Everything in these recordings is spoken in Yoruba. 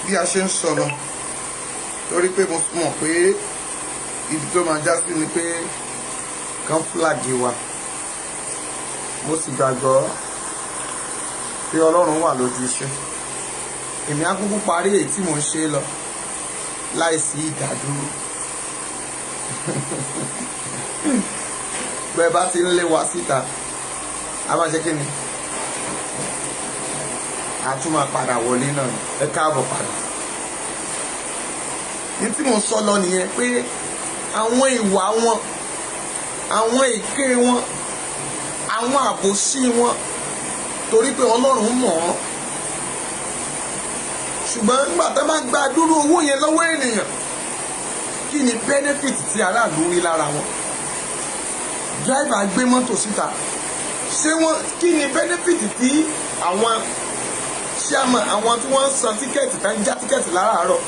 bí a ṣe ń sọ lọ torí pé mo mọ̀ pé ibi tó máa já sí ni pé kan fúlàgì wa mo sì gbàgbọ́ pé Ọlọ́run wà lójú iṣẹ́ èmi á kúkú parí èyí tí mò ń ṣe lọ láìsí ìdádúró bẹ́ẹ̀ bá ti ń lé wa síta a máa ṣe kí ni a tún máa padà wọlé náà ẹ káàbọ̀ padà ní tí mo sọ lọ nìyẹn pé àwọn ìwà wọn àwọn èké wọn àwọn àbòsí wọn torí pé Ọlọ́run mọ̀ ọ́ ṣùgbọ́n nígbà tó bá gba dúró owó yẹn lọ́wọ́ ènìyàn kí ni benefit tí aráàlú rí lára wọn driver gbé mọ́tò síta ṣé wọ́n kí ni benefit tí àwọn chairman àwọn tí wọ́n ń san tíkẹ́ẹ̀tì tá ń já tíkẹ́ẹ̀tì láràárọ̀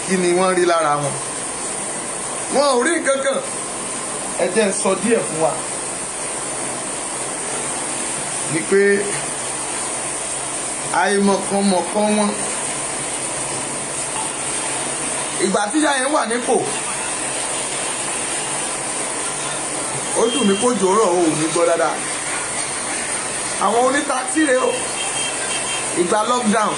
kí ni wọ́n rí lára wọn wọn ò rí nǹkan kan ẹ jẹ́ n sọ díẹ̀ fún wa ni pé àìmọ̀kànmọ̀kàn wọn ìgbà tíyá yẹn wà nípò ó dùn mí kó jòrò ò ní gbọ́ dáadáa àwọn onítaxi rèé o ìgbà lockdown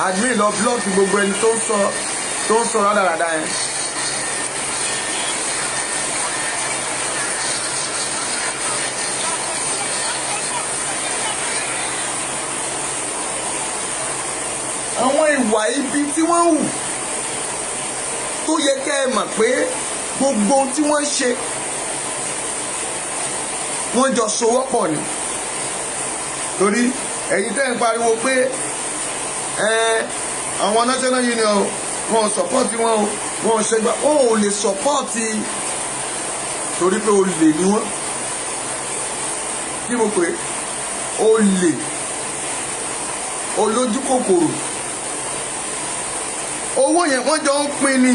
admin lọ blọọkì gbogbo ẹni tó ń sọ rádaràda yẹn. àwọn ìwà ibi tí wọ́n hù tó yẹ kẹ́ ẹ mọ̀ pé gbogbo ohun tí wọ́n ṣe wọ́n jọ sowọ́pọ̀ ni torí ẹ̀yin tẹ́ ń pariwo pé àwọn national union wọn ò support wọn o wọn ò ṣe gbà wọn ò lè support torí pé olè ni wọn kí mo pè olè olójú kòkòrò owó yẹn wọ́n jọ ń pín ni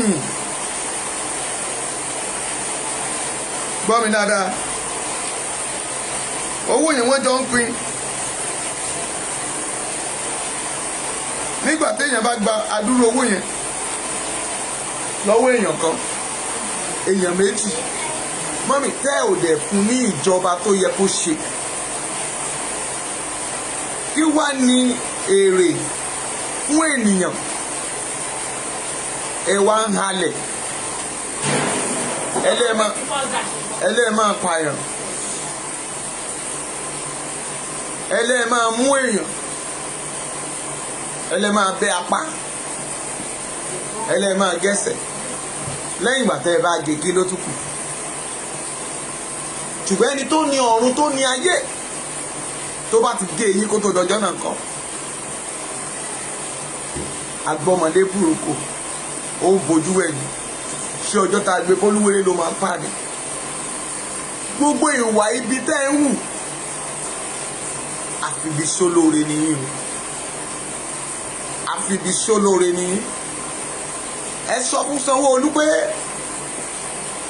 gbọ́ mi dáadáa owó yẹn wọ́n jọ ń pín. nígbà téèyàn bá gba adúrú owó yẹn lọ́wọ́ èèyàn kan èèyàn méjì mọ́mì tẹ́ ò dẹ̀ fún ní ìjọba tó yẹ kó ṣe kí wá ní èrè fún ènìyàn ẹ wá ń halẹ̀ ẹlẹ́ẹ̀má pààyàn ẹlẹ́ẹ̀má mú èèyàn ẹlẹ́ẹ̀má bẹ́ apá ẹlẹ́ẹ̀má gẹ́sẹ̀ lẹ́yìn ìgbà tẹ́ ẹ bá gé kí ló tún kù ṣùgbọ́n ẹni tó ní ọ̀run tó ní ayé tó bá ti gé eyín kó tó dọjọ́ náà kọ́ agbọ́mọdé burúkú ó ń bojú ẹ̀yìn ṣé ọjọ́ tá a gbé fólúwéré ló máa ń pàdé gbogbo ìwà ibi tẹ́ ń hù àfibisólóore nìyí o àfibisólóore nìyí ẹ sọ fún Sanwó-Olú pé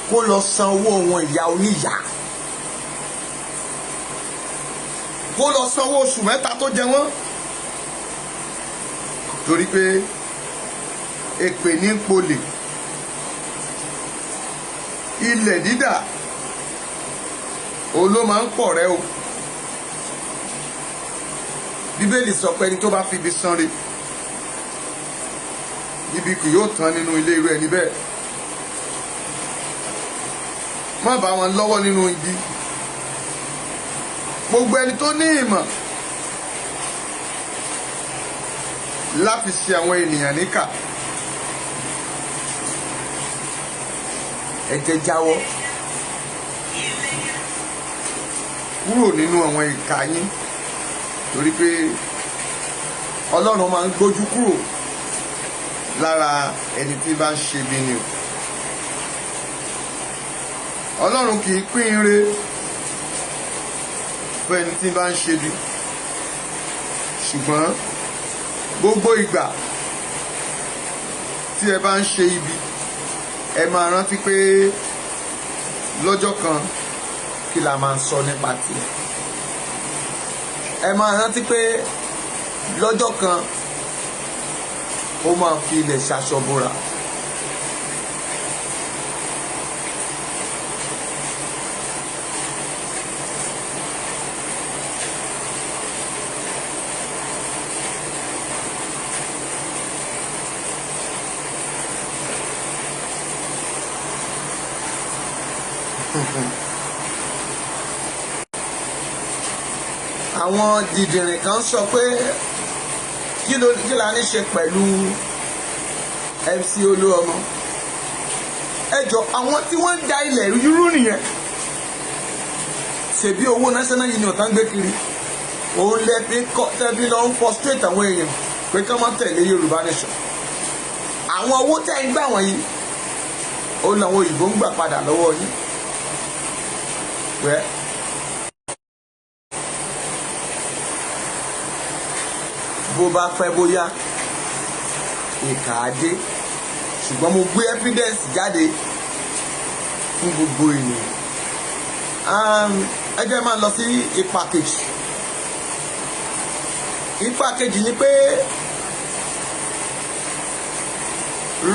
kó lọ san owó wọn ìyá oníyà kó lọ sanwó oṣù mẹ́ta tó jẹ wọ́n torí pé èpè ní polè ilẹ̀ dídà òun ló máa ń pọ̀ rẹ́ o bíbélì sọ pé ẹni tó bá fi ibi sanre ibi kì yóò tán nínú ilé irú ẹni bẹ́ẹ̀ má bá wọn lọ́wọ́ nínú ibi gbogbo ẹni tó ní ìmọ̀ láti ṣe àwọn ènìyàn níkà ẹ jẹ́ jáwọ́ kúrò nínú àwọn ìkà yín torí pé Ọlọ́run máa ń gbójú kúrò lára ẹni tí bá ń ṣe bí ni o Ọlọ́run kì í pín ire fún ẹni tí bá ń ṣe bí, ṣùgbọ́n gbogbo ìgbà tí ẹ bá ń ṣe ibi ẹ máa rántí pé lọ́jọ́ kan kí la máa sọ nípa tiẹ̀. Ẹ máa rántí pé lọ́jọ́ kan ó máa fi ilẹ̀ ṣaṣọ bóra. Àwọn dìdìrìn kan sọ pé kí la ní ṣe pẹ̀lú MC Oluomo. Ẹ jọ̀ọ́, àwọn tí wọ́n ń da ilẹ̀ rú nìyẹn. Ṣebí owó national union tán gbé kiri, òun tẹ́bí lọ ń frustrate àwọn èèyàn pé ká má tẹ̀lé Yoruba Nation. Àwọn owó tẹ́ ń gbà wọ̀nyí ó làwọn òyìnbó ń gbà padà lọ́wọ́ yín. Bó bá fẹ́ bóyá ìkà á dé, ṣùgbọ́n mo gbé evidence jáde fún gbogbo ènìyàn. Ẹ jẹ́ máa lọ sí ipa kejì. Ipa kejì ni pé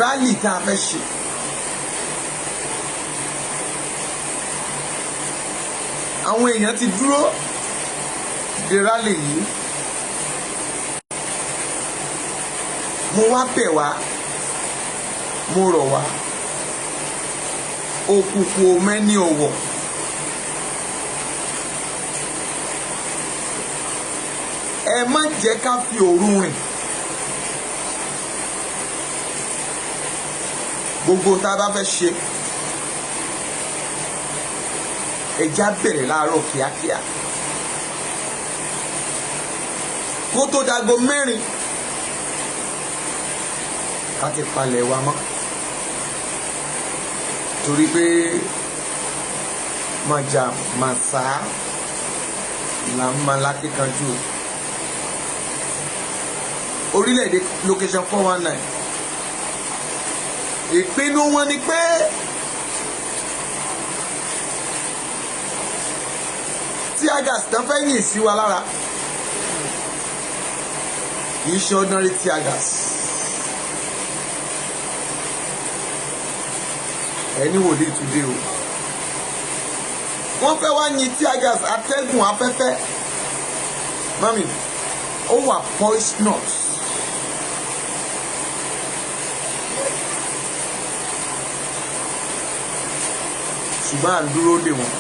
rally tá a fẹ́ ṣe, àwọn èèyàn ti dúró de rally yìí. Mo wá bẹ̀ wá, mo rọ̀ wá, òkùnkùn mẹ́ni ọ̀wọ̀. Ẹ má jẹ́ ká fi òru rìn. Gbogbo tá a bá fẹ́ ṣe, ẹja bẹ̀rẹ̀ láàárọ̀ kíákíá. Kó tó dago 4 ká ti palẹ̀ wa mọ́, torí pé màjà màsá là ń ma lákìkanjú. Orílẹ̀-èdè location 419, ìpinnu wọn ni pé tear gas tán fẹ́ yìn sí wa lára kì í ṣe ordinary tear gas. Ẹni wò lè túnde o. Wọ́n fẹ́ wá yin tear gas atẹ́gùn afẹ́fẹ́. Mami, ó wà poisonous. Ṣùgbọ́n à ń dúró dè wọ́n.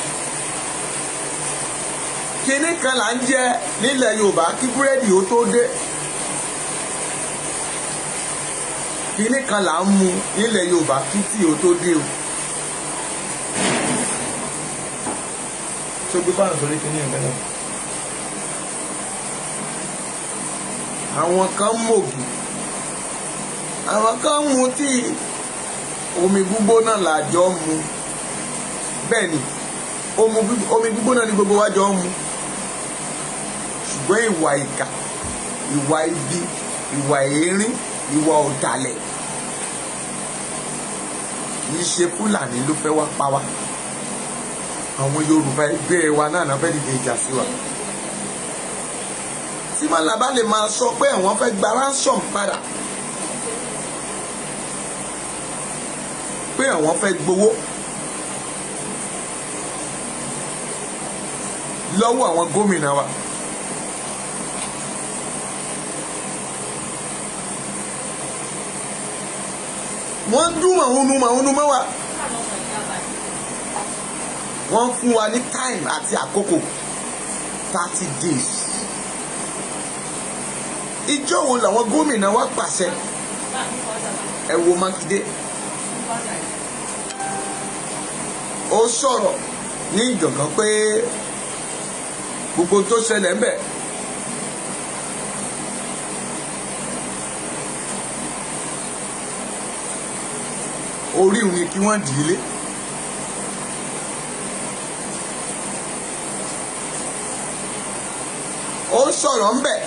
Kinní kan là ń jẹ nílẹ̀ Yorùbá kí búrẹ́dì ó tó dé. Kinní kan là ń mu nílẹ̀ Yorùbá kí tí ó tó dé o. Ṣé gbé fáwọn sórí kinní ẹ̀gbẹ́ náà? Àwọn kan mògì, àwọn kan mu tíì, omi gbígbóná làjọ mu. Bẹ́ẹ̀ ni, omi gbígbóná ni gbogbo wa jọ ń mu. Ṣùgbọ́n ìwà ìkà, ìwà ibi, ìwà èérín, ìwà ọ̀dàlẹ̀ kìí ṣe Fúlàní ló fẹ́ wá pa wá. Àwọn Yorùbá ẹgbẹ́ wa náà fẹ́ dìde ìjà sí wa. Tí Màlàbá lè máa sọ pé àwọn fẹ́ gba ransom padà, pé àwọn fẹ́ gbowó lọ́wọ́ àwọn gómìnà wa. Wọ́n dún màúnú mọ́ wa. Wọ́n fún wa ní time àti àkókò 30 days. Ìjọ́ wo làwọn gómìnà wa pàṣẹ? Ẹ wo Mákindé. Ó sọ̀rọ̀ ní ìjọ̀gán pé gbogbo tó ṣẹlẹ̀ ń bẹ̀ orí òun ni kí wọ́n dì í lé. sọ̀rọ̀ ńbẹ̀.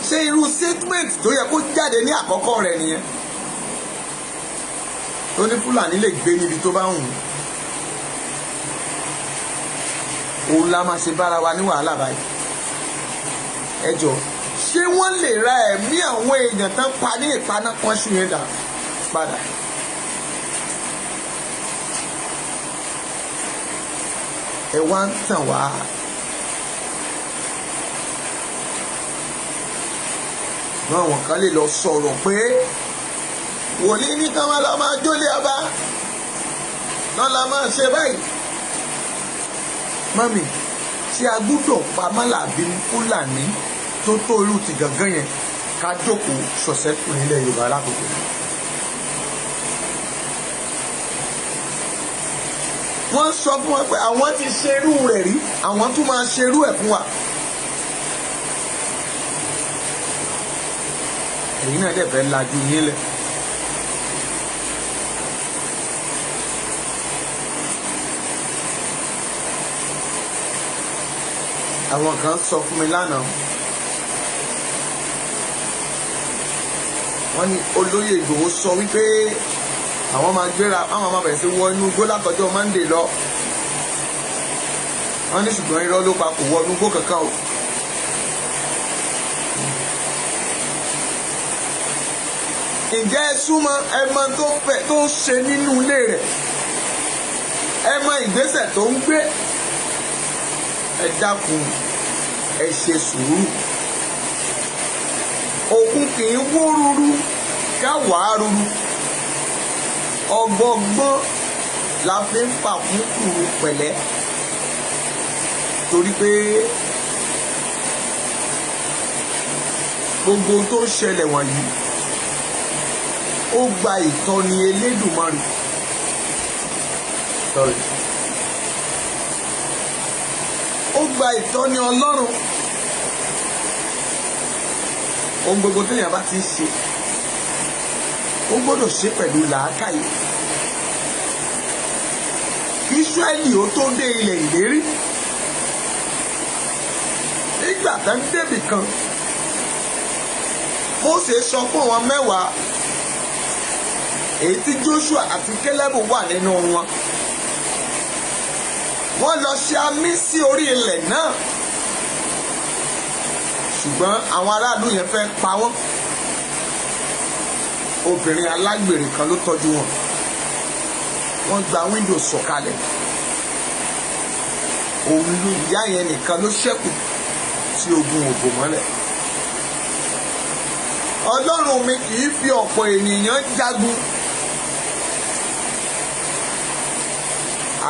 ṣé irú statement tó yẹ kó jáde ní àkọ́kọ́ rẹ̀ nìyẹn tó ní Fúlàní lè gbé níbi tó bá wù ú? òun la máa ṣe bára wa ní wàhálà báyìí. ẹ jọ ṣé wọ́n lè ra ẹ̀mí àwọn èèyàn tán pa ní ìpaná kan ṣù yẹn dà padà? ẹ wá ń tàn wá. àwọn kan lè lọ sọ̀rọ̀ pé wòlíì ní ká máa lọ máa jólé ọba náà la máa ṣe báyìí. mami tí a gbúdọ̀ pa mọ́làbí Fúlàní tó tó irú ti gàngán yẹn ká jókòó ṣọ̀ṣẹ́kù nílẹ̀ Yorùbá lákòókò. wọ́n sọ fún wa pé àwọn ti ṣerú rẹ̀ rí, àwọn tún máa ṣerú ẹ̀ fún wa. èyí náà dẹ̀ fẹ́ lajú yín lẹ̀. àwọn kan sọ fún mi lánàá, wọ́n ní olóyè Ìgbòho sọ wípé àwọn máa gbéra, àwọn máa bẹ̀rẹ̀ sí wọ inú igbó látọjọ́ Monday lọ. wọ́n ní ṣùgbọ́n irọ́ ló pa, kò wọ inú igbó kankan o. ǹjẹ́ ẹ súnmọ́ ẹ mọ tó ń ṣe nínú ilé rẹ̀, ẹ mọ ìgbésẹ̀ tó ń gbé? ẹ dákun ẹ ṣe sùúrù. òkun kì í wó ruru ká wàá ruru. ọgbọgbọ́n la fi ń fà fún kùrù pẹ̀lẹ́, torí pé gbogbo tó ń ṣẹlẹ̀ wọ̀nyí ó gba ìtọ́ni Elédùmarè. ó gba ìtọ́ni Ọlọ́run. ohun gbogbo téèyàn bá ti ń ṣe ó gbọ́dọ̀ ṣe pẹ̀lú làákàyè. kí Ísírẹ́lì ó tó dé ilẹ̀ ìlérí, nígbà tó ń débì kan, Mósè sọ fún wọn 10 èyí tí Joshua àti Kélébù wà nínú wọn. wọ́n lọ ṣe àmì sí orí ilẹ̀ náà, ṣùgbọ́n àwọn aráàlú yẹn fẹ́ pa wọ́n. obìnrin alágbèrè kan ló tọ́jú wọn. wọ́n gba wíńdò sọ̀kalẹ̀. òun ló ìyá yẹn nìkan ló ṣẹ́kù tí ogun òbò mọ́lẹ̀. Ọlọ́run mi kì í fi ọ̀pọ̀ ènìyàn jagun.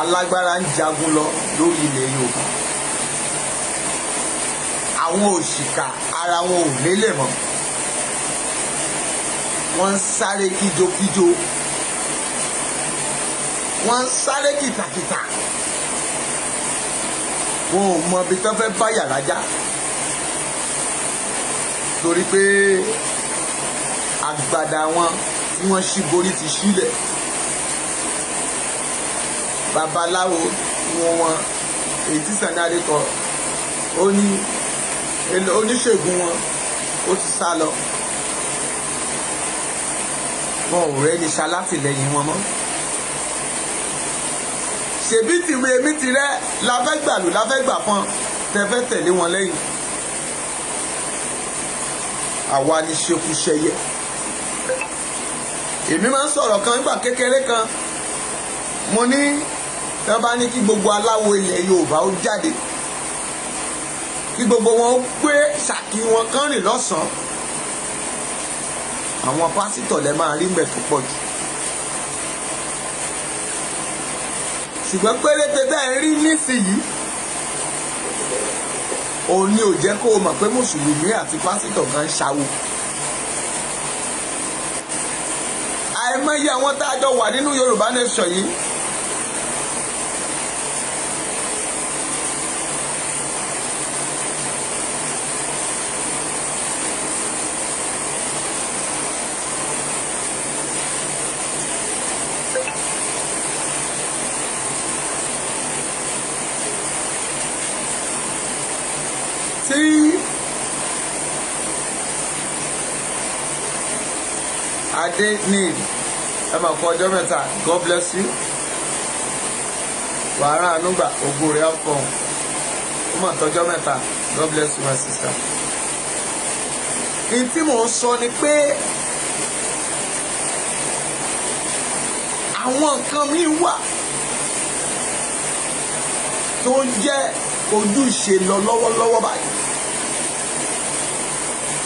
alágbára ń jagun lọ lórí ilẹ̀ Yorùbá. àwọn òṣìkà ara wọn ò lélẹ̀ mọ́. wọ́n ń sáré kíjokíjo, wọ́n ń sáré kìtàkìtà. wọn ò mọ ibi tó fẹ́ bá yàrá já, torí pé àgbàdà wọn tí wọ́n ṣí borí ti ṣílẹ̀. babaláwo wọn èyí tí Sàndáde kọ, ó ní oníṣègùn wọn ó ti sá lọ. wọn ò rẹ́ni ṣalátìlẹ́yìn wọn mọ́. ṣèbí tìwé mi ti rẹ́ la fẹ́ gbàlù la fẹ́ gbà pọ́n, tẹ fẹ́ tẹ̀lé wọn lẹ́yìn. àwa ni ṣekúṣẹyẹ. èmi máa ń sọ̀rọ̀ kan nígbà kékeré kan, mo ní tẹ́ bá ní kí gbogbo aláwo ilẹ̀ Yorùbá ó jáde, kí gbogbo wọn ó gbé ṣàkí wọn kán rìn lọ́sàn-án, àwọn pásítọ̀ lẹ máa rí mbẹ̀ tó pọ̀ jù. ṣùgbọ́n péréte tẹ́ ẹ rí nísìnyí, òun ni ò jẹ́ kó o mọ̀ pé mùsùlùmí àti pásítọ̀ kan ń ṣàwò. àìmọye àwọn tá a jọ wà nínú Yorùbá Nation yìí, tí adé ní ẹ máa kọ ọjọ́ mẹ́ta, God bless you, wàhálà ànúgbà ògo rẹ̀ ọ̀pọ̀ ó mà tọjọ́ mẹ́ta, God bless you my sister. Ìtí mò ń sọ ni pé àwọn nǹkan míì wà tó ń jẹ́ ojúṣe lọ lọ́wọ́lọ́wọ́ báyìí,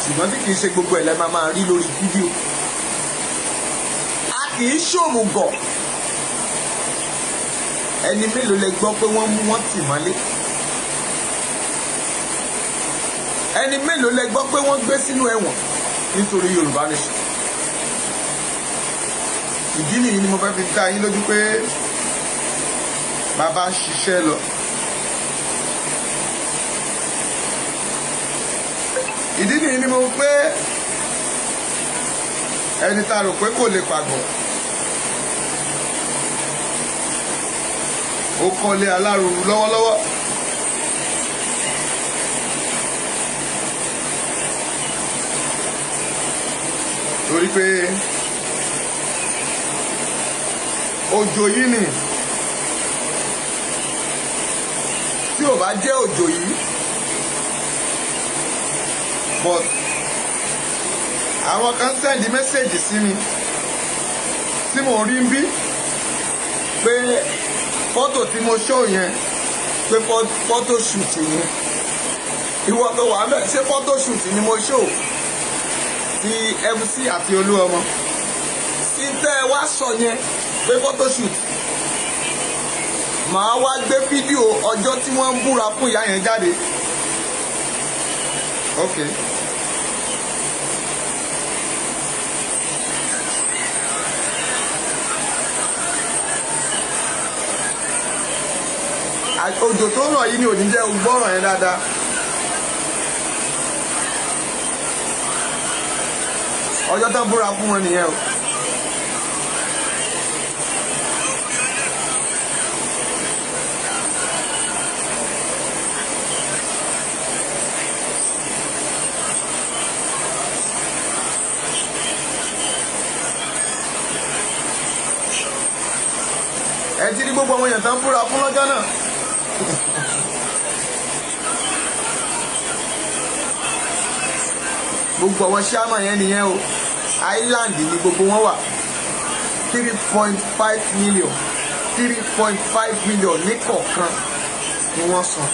ṣùgbọ́n tí kì í ṣe gbogbo ẹ̀ lẹ́ máa rí lórí fídíò. A kì í ṣòmùgọ̀. Ẹni mélòó lẹ gbọ́ pé wọ́n mú wọn tì mọ́lé? Ẹni mélòó lẹ gbọ́ pé wọ́n gbé sínú ẹ̀wọ̀n nítorí Yorùbá Nation? Ìdí nìyí ni mo fẹ́ fi dá yín lójú pé bàbá ń ṣiṣẹ́ lọ. Ìdí nìyí ni mo pé ẹni tá a rò pé kò lè pàgọ́ ó kọ́lé alárùrù lọ́wọ́lọ́wọ́. Torí pé òjò yìí ni tí ò bá jẹ́ òjò yìí, but àwọn kan sẹ́ndì mẹ́sẹ̀gì sí mi tí mò ń rí ń bí pé fọ́tò tí mo ṣó yẹn pé fọ́tò ṣùtì ni. Ìwọ tó wà ń bẹ̀, ṣé fọ́tò ṣùtì ni mo ṣó ti MC àti Oluomo? Sí tẹ́ ẹ wá sọ yẹn pé fọ́tò ṣùtì, màá wá gbé fídíò ọjọ́ tí wọ́n ń búra fún ìyá yẹn jáde. Okay. Òjò tó rọ̀ yìí ni ò ní jẹ́ gbọ́ràn yẹn dáadáa. Ọjọ́ tán búra fún wọn nìyẹn o. Ẹ ti rí gbogbo àwọn èèyàn tán búra fún lọ́jọ́ náà. Gbogbo àwọn ṣáàmà yẹn nìyẹn o. Island ni gbogbo wọn wà. 3.5 million 3.5 million ní kọ̀ọ̀kan ni wọ́n san.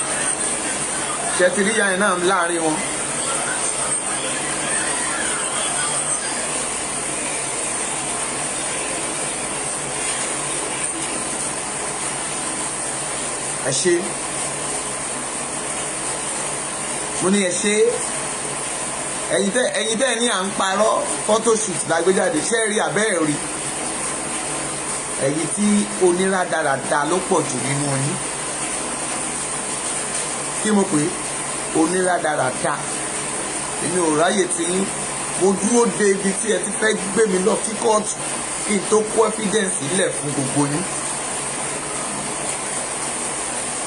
Ṣètìríyà yẹn náà láàrin wọn. Ẹ ṣé, mo ní ẹ ṣé. Ẹ̀yin tẹ́ ní à ń parọ́ photoshoot lágbéjáde, ṣé rí abẹ́ rí? Ẹ̀yin tí oníradàradà ló pọ̀ jù nínú yín. Kí mo pè é? Oníradàradà. Èmi ò ráyè tí yín. Mo dúró de ibi tí ẹ ti fẹ́ gbé mi lọ sí kóòtù kí n tó kó evidence sílẹ̀ fún gbogbo yín.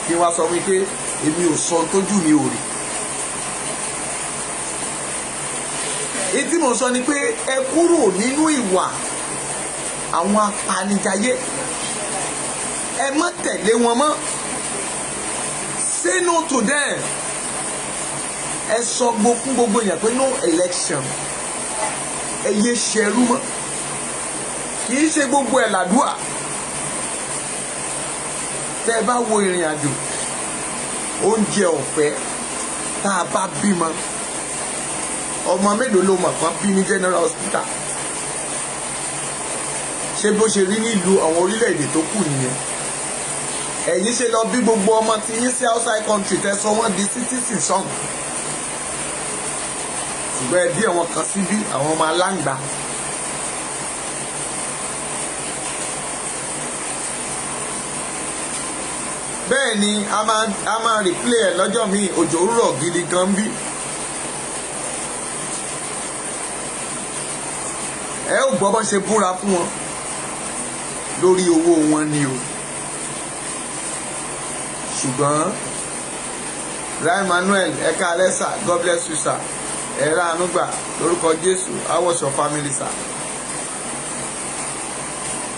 Kí wá sọ wípé èmi ò sọ tójú mi ò rí. Èyí tí mo sọ ni pé ẹ kúrò nínú ìwà àwọn apanijayé. Ẹ má tẹ̀lé wọn mọ́. Say no to them. Ẹ sọ fún gbogbo èèyàn pé no election. Ẹ yé ṣẹrú mọ́. Kì í ṣe gbogbo ẹ̀ làdúà. Tẹ́ ẹ bá wo ìrìn àjò oúnjẹ ọ̀fẹ́ tá a bá bímọ, ọmọ mélòó ló mọ̀ kan bí ní general hospital? Ṣé bó ṣe rí nílùú àwọn orílẹ̀-èdè tó kù nìyẹn? Ẹ̀yin ṣe lọ bí gbogbo ọmọ tí yín sí outside country tẹ́ sọ wọ́n di citizen sọ́ọ̀nù. Ṣùgbọ́n ẹ bí àwọn kan síbí, àwọn ọmọ aláǹgbá. Bẹ́ẹ̀ ni a máa replay ẹ̀ lọ́jọ́ míì, òjò rọ̀ gidi gan bí. Ẹ ò gbọ́ bọ́n ṣe búra fún wọn lórí owó wọn ni o. Ṣùgbọ́n Rai Emmanuel ẹ̀ka alẹ́sà, God bless you sir. Ẹ̀rọ ànúgbà lórúkọ Jésù, I was your family sir.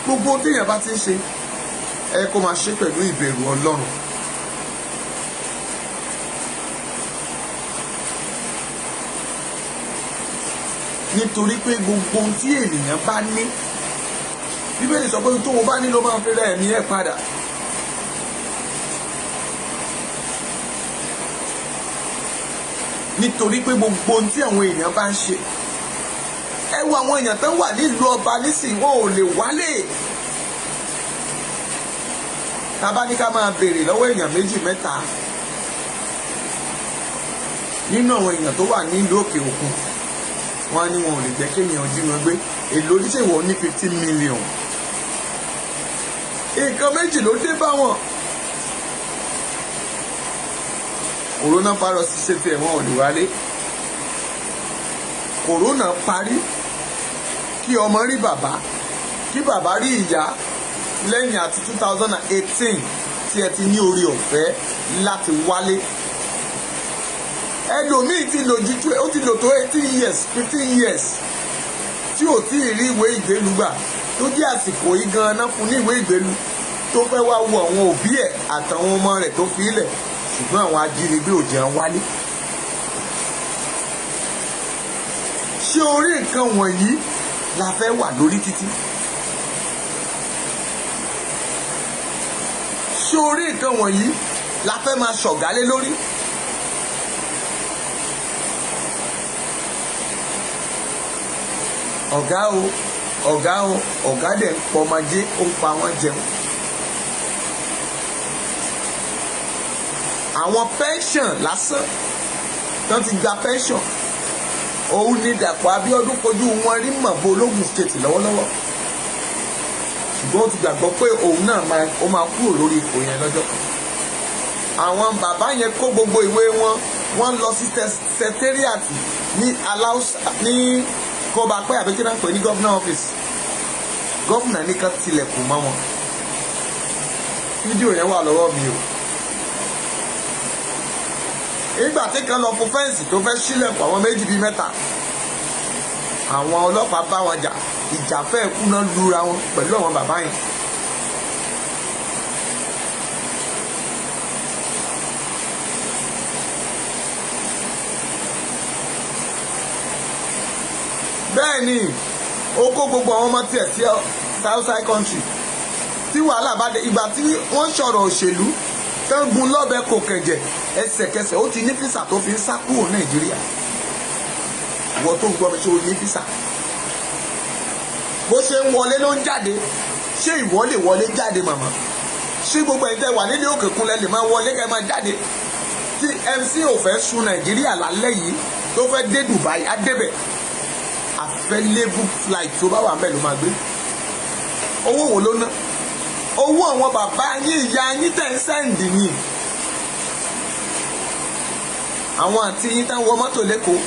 Gbogbo ohun téèyàn bá ti ń ṣe ẹ kó máa ṣe pẹ̀lú ìbẹ̀rù Ọlọ́run. Nítorí pé gbogbo ohun tí ènìyàn bá ní, Bíbélì sọ pé tó o bá ní ló máa ń fẹ́rẹ̀ ẹ̀mí ẹ̀ padà. Nítorí pé gbogbo ohun tí àwọn èèyàn bá ń ṣe, ẹ wo àwọn èèyàn tó wà nílùú ọba nísìnyí wọn ò lè wálé. Tá bá ní ká máa béèrè lọ́wọ́ èèyàn méjì mẹ́ta nínú àwọn èèyàn tó wà nílùú òkè òkun, wọn á ní wọn ò lè jẹ́ kéèyàn jí wọn gbé. Èlò oníṣèwọ̀ ní 15 million. Nǹkan méjì ló dé bá wọn. Coronavirus ṣe fi ẹ̀wọ̀n ò lè wálé. Corona parí, kí ọmọ rí bàbá, kí bàbá rí ìyá lẹ́yìn àti 2018 tí ẹ ti ní orí ọ̀fẹ́ láti wálé. Ẹlòmíì ti lò ju ó ti lò tó 18 years 15 years tí ò tí ì rí ìwé ìgbélú gbà, tó jẹ́ àsìkò yìí gan-an fún ní ìwé ìgbélú tó fẹ́ wá wo àwọn òbí ẹ̀ àtàwọn ọmọ rẹ̀ tó fi ilẹ̀, ṣùgbọ́n àwọn ajínigbé ò jẹ́ wálé. Ṣé orí nǹkan wọ̀nyí la fẹ́ wà lórí títí? Ṣé orí nǹkan wọ̀nyí la fẹ́ máa ṣọ̀gálé lórí? Ọ̀gá o, ọ̀gá o, ọ̀gá dẹ̀ ń pọ̀ máa jẹ́, ó ń pa wọ́n jẹun. Àwọn pension lásán tán ti gba pension, òun ni Dàpọ̀ Abíọ́dún fojú wọn rí mọ̀bó Ológun State lọ́wọ́lọ́wọ́. Ṣùgbọ́n ó ti gbàgbọ́ pé òun náà máa kúrò lórí ipò yẹn lọ́jọ́ kan. Àwọn bàbá yẹn kó gbogbo ìwé wọn, wọ́n lọ sí secretariat ní Aláùsá ní Kọ́ba pé àbí kí náà pè ní governor office. Gọ́fúnà ní ká tilẹ̀kùn mọ́ wọn. Fídíò yẹn wà lọ́wọ́ mi o. Ìgbà tí kan lọ fún fẹ́ǹsì tó fẹ́ sílẹ̀kùn àwọn méjì bíi mẹ́ta, àwọn ọlọ́pàá bá wọn jà, ìjà fẹ́ẹ̀ kúná lura wọn pẹ̀lú àwọn bàbá yẹn. Bẹ́ẹ̀ ni ó kó gbogbo àwọn ọmọ tiẹ̀ sí outside country. Tí wàhálà bá dé, ìgbà tí wọ́n sọ̀rọ̀ òṣèlú tán gun lọ́bẹ̀ kò kẹ̀jẹ̀, ẹsẹ̀kẹsẹ̀ ó ti ní físà tó fi ń sá kúrò Nàìjíríà. Ìwọ tó ń gbọ́ mi ṣe o ní físà. Bó ṣe ń wọlé ló ń jáde. Ṣé ìwọ lè wọlé jáde màmá? Ṣé gbogbo ẹ̀yin tẹ́ wà nílé òkè kún lẹ lè máa wọlé kẹ́ máa jáde? Tí MC ò fẹ́ sun Nàìjíríà lálẹ́ yìí tó fẹ́ dé Dubai á débẹ̀. Available flight tó bá wà ń bẹ̀ ló máa gbé. Owó wo ló ná? Owó àwọn bàbá yín ìyá yín tẹ̀ ń sẹ́ǹdì ni. Àwọn àti yín tán wọ mọ́tò lẹ́kọ̀ọ́,